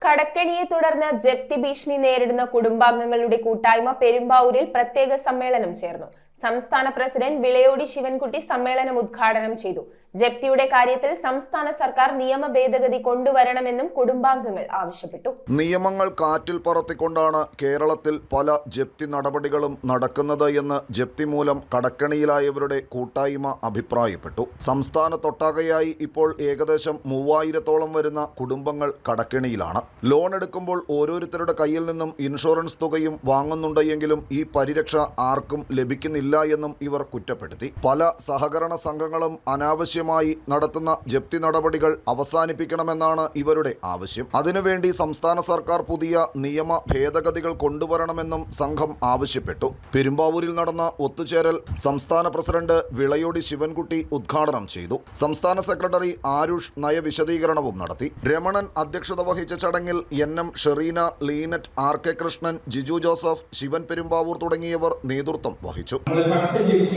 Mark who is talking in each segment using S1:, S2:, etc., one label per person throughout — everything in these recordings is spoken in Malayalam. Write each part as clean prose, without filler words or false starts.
S1: കടക്കെണിയെ തുടർന്ന് ജപ്തി ഭീഷണി നേരിടുന്ന കുടുംബാംഗങ്ങളുടെ കൂട്ടായ്മ പെരുമ്പാവൂരിൽ പ്രത്യേക സമ്മേളനം ചേർന്നു. സംസ്ഥാന പ്രസിഡന്റ് വിളയോടി ശിവൻകുട്ടി സമ്മേളനം ഉദ്ഘാടനം ചെയ്തു. ജപ്തിയുടെ കാര്യത്തിൽ സംസ്ഥാന സർക്കാർ നിയമ ഭേദഗതി കൊണ്ടുവരണമെന്നും കുടുംബാംഗങ്ങൾ ആവശ്യപ്പെട്ടു.
S2: നിയമങ്ങൾ കാറ്റിൽ പറത്തിക്കൊണ്ടാണ് കേരളത്തിൽ പല ജപ്തി നടപടികളും നടക്കുന്നത് എന്ന് ജപ്തി മൂലം കടക്കെണിയിലായവരുടെ കൂട്ടായ്മ അഭിപ്രായപ്പെട്ടു. സംസ്ഥാനത്തൊട്ടാകെയായി ഇപ്പോൾ ഏകദേശം 3000-ഓളം വരുന്ന കുടുംബങ്ങൾ കടക്കെണിയിലാണ്. ലോൺ എടുക്കുമ്പോൾ ഓരോരുത്തരുടെ കയ്യിൽ നിന്നും ഇൻഷുറൻസ് തുകയും വാങ്ങുന്നുണ്ടെങ്കിലും ഈ പരിരക്ഷ ആർക്കും ലഭിക്കുന്നില്ല എന്നും ഇവർ കുറ്റപ്പെടുത്തി. പല സഹകരണ സംഘങ്ങളും അനാവശ്യമായി നടത്തുന്ന ജപ്തി നടപടികൾ അവസാനിപ്പിക്കണമെന്നാണ് ഇവരുടെ ആവശ്യം. അതിനുവേണ്ടി സംസ്ഥാന സർക്കാർ പുതിയ നിയമ ഭേദഗതികൾ കൊണ്ടുവരണമെന്നും സംഘം ആവശ്യപ്പെട്ടു. പെരുമ്പാവൂരിൽ നടന്ന ഒത്തുചേരൽ സംസ്ഥാന പ്രസിഡന്റ് വിളയോടി ശിവൻകുട്ടി ഉദ്ഘാടനം ചെയ്തു. സംസ്ഥാന സെക്രട്ടറി ആരുഷ് നയവിശദീകരണവും നടത്തി. രമണൻ അധ്യക്ഷത വഹിച്ച ചടങ്ങിൽ NM Shereena, Lynette, RK Krishnan, Jiju Joseph, Sivan Perumbavoor തുടങ്ങിയവർ നേതൃത്വം വഹിച്ചു.
S3: കടത്തിൽ ജീവിച്ച്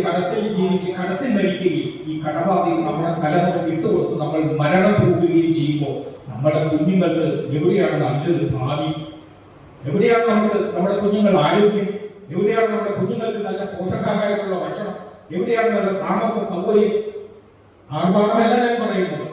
S3: കടത്തിൽ മരിക്കുകയും ഈ കടബാധ്യത നമ്മുടെ തലമുറ വിട്ടുകൊടുത്ത് നമ്മൾ മരണം പോവുകയും ചെയ്യുമ്പോൾ നമ്മുടെ കുഞ്ഞുങ്ങൾക്ക് എവിടെയാണ് നല്ലൊരു ഭാവി, എവിടെയാണ് നമ്മുടെ കുഞ്ഞുങ്ങൾ ആരോഗ്യം, എവിടെയാണ് നമ്മുടെ കുഞ്ഞുങ്ങൾക്ക് നല്ല പോഷകാഹാരമുള്ള ഭക്ഷണം, എവിടെയാണ് നല്ല താമസ സൗകര്യം? ആർഭാടമല്ല ഞാൻ പറയുന്നത്,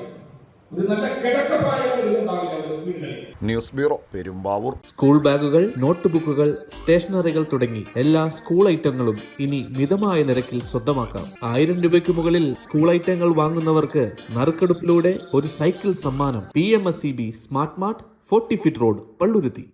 S3: ഒരു നല്ല കിടക്കപ്പായ ഉണ്ടാവില്ല വീടുകളിൽ.
S2: News bureau, Perumbavoor.
S4: സ്കൂൾ ബാഗുകൾ, നോട്ട് ബുക്കുകൾ, സ്റ്റേഷനറികൾ തുടങ്ങി എല്ലാ സ്കൂൾ ഐറ്റങ്ങളും ഇനി മിതമായ നിരക്കിൽ സ്വന്തമാക്കാം. 1000 രൂപയ്ക്ക് മുകളിൽ സ്കൂൾ ഐറ്റങ്ങൾ വാങ്ങുന്നവർക്ക് നറുക്കെടുപ്പിലൂടെ ഒരു സൈക്കിൾ സമ്മാനം. PMSEB smart mart, 40 feet road, Palluruthy.